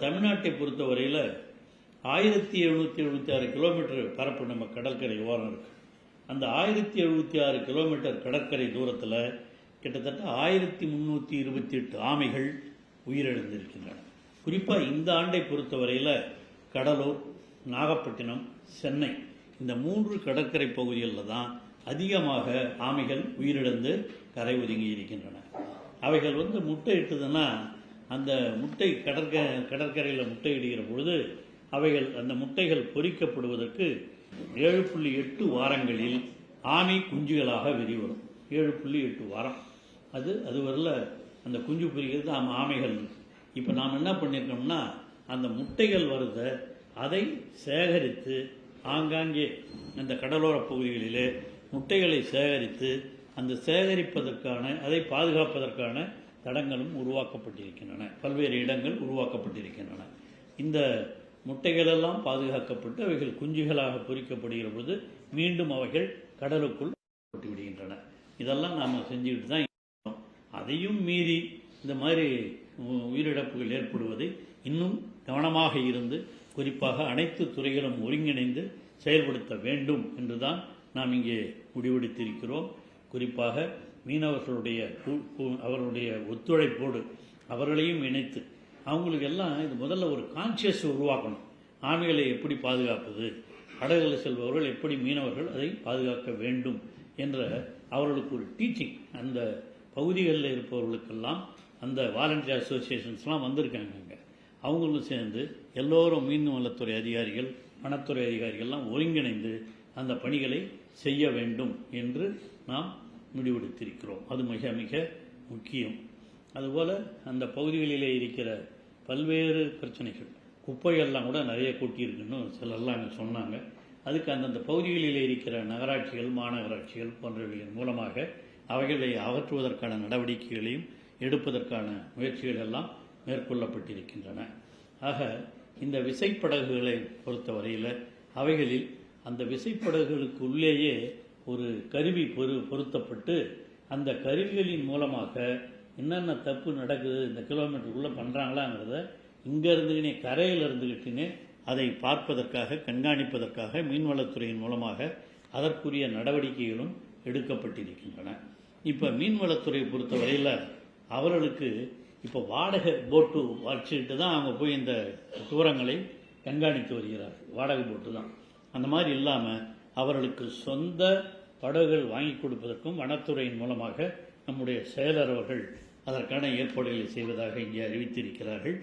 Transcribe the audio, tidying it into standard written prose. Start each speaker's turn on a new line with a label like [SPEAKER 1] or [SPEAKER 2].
[SPEAKER 1] தமிழ்நாட்டை பொறுத்தவரையில் 1776 கிலோமீட்டர் பரப்பு நம்ம கடற்கரை ஓரம் இருக்கு. அந்த 1076 கிலோமீட்டர் கடற்கரை தூரத்தில் கிட்டத்தட்ட 1328 ஆமைகள் உயிரிழந்திருக்கின்றன. குறிப்பாக இந்த ஆண்டை பொறுத்தவரையில் கடலூர், நாகப்பட்டினம், சென்னை இந்த 3 கடற்கரை பகுதிகளில் தான் அதிகமாக ஆமைகள் உயிரிழந்து கரை ஒதுங்கி இருக்கின்றன. அவைகள் முட்டை இட்டுதுன்னா அந்த முட்டை கடற்கரையில் முட்டையிடுகிற பொழுது அவைகள் அந்த முட்டைகள் பொரிக்கப்படுவதற்கு 7.8 வாரங்களில் ஆமை குஞ்சுகளாக வெளிவரும். 7.8 வாரம் அது வரல அந்த குஞ்சு பொரிக்கிறது ஆமைகள். இப்போ நாம் என்ன பண்ணியிருக்கோம்னா அந்த முட்டைகள் வருத அதை சேகரித்து ஆங்காங்கே அந்த கடலோர பகுதிகளிலே முட்டைகளை சேகரித்து அந்த சேகரிப்பதற்கான அதை பாதுகாப்பதற்கான தடங்களும் உருவாக்கப்பட்டிருக்கின்றன. பல்வேறு இடங்கள் உருவாக்கப்பட்டிருக்கின்றன. இந்த முட்டைகளெல்லாம் பாதுகாக்கப்பட்டு அவைகள் குஞ்சுகளாக பொரிக்கப்படுகிற பொழுது மீண்டும் அவைகள் கடலுக்குள் போட்டு விடுகின்றன. இதெல்லாம் நாம் செஞ்சுக்கிட்டு தான் இருக்கோம். அதையும் மீறி இந்த மாதிரி உயிரிழப்புகள் ஏற்படுவதை இன்னும் கவனமாக இருந்து குறிப்பாக அனைத்து துறைகளும் ஒருங்கிணைந்து செயல்படுத்த வேண்டும் என்றுதான் நாம் இங்கே முடிவெடுத்திருக்கிறோம். குறிப்பாக அவர்களுடைய ஒத்துழைப்போடு அவர்களையும் இணைத்து அவங்களுக்கு எல்லாம் இது முதல்ல ஒரு கான்சியஸ் உருவாக்கணும். ஆமைகளை எப்படி பாதுகாப்பது, படகுகளில் செல்பவர்கள் எப்படி மீனவர்கள் அதை பாதுகாக்க வேண்டும் என்ற அவர்களுக்கு ஒரு டீச்சிங் அந்த பகுதிகளில் இருப்பவர்களுக்கெல்லாம் அந்த வாலண்டியர் அசோசியேஷன்ஸ்லாம் வந்திருக்காங்க. அங்கே அவங்களும் சேர்ந்து எல்லோரும் மீன்வளத்துறை அதிகாரிகள், வனத்துறை அதிகாரிகள்லாம் ஒருங்கிணைந்து அந்த பணிகளை செய்ய வேண்டும் என்று நாம் முடிவெடுத்திருக்கிறோம். அது மிக மிக முக்கியம். அதுபோல் அந்த பகுதிகளிலே இருக்கிற பல்வேறு பிரச்சனைகள், குப்பைகள்லாம் கூட நிறைய கூட்டியிருக்குன்னு சிலர்லாம் அங்கே சொன்னாங்க. அதுக்கு அந்தந்த பகுதிகளிலே இருக்கிற நகராட்சிகள், மாநகராட்சிகள் போன்றவைகளின் மூலமாக அவைகளை அகற்றுவதற்கான நடவடிக்கைகளையும் எடுப்பதற்கான முயற்சிகள் எல்லாம் மேற்கொள்ளப்பட்டிருக்கின்றன. ஆக இந்த விசைப்படகுகளை பொறுத்தவரையில் அவைகளில் அந்த விசைப்படகுகளுக்கு உள்ளேயே ஒரு கருவி பொருத்தப்பட்டு அந்த கருவிகளின் மூலமாக என்னென்ன தப்பு நடக்குது, இந்த கிலோமீட்டருக்குள்ளே பண்ணுறாங்களாங்கிறத இங்கே இருந்துக்கினே கரையில் இருந்துக்கிட்டுனே அதை பார்ப்பதற்காக கண்காணிப்பதற்காக மீன்வளத்துறையின் மூலமாக அதற்குரிய நடவடிக்கைகளும் எடுக்கப்பட்டிருக்கின்றன. இப்போ மீன்வளத்துறையை பொறுத்தவரையில் அவர்களுக்கு இப்போ வாடகை போட்டு வச்சுக்கிட்டு தான் அவங்க போய் இந்த தூரங்களை கண்காணித்து வருகிறார்கள். வாடகை போட்டு தான். அந்த மாதிரி இல்லாமல் அவர்களுக்கு சொந்த படகுகள் வாங்கி கொடுப்பதற்கும் வனத்துறையின் மூலமாக நம்முடைய செயலர் அவர்கள் அதற்கான ஏற்பாடுகளை செய்வதாக இங்கே அறிவித்திருக்கிறார்கள்.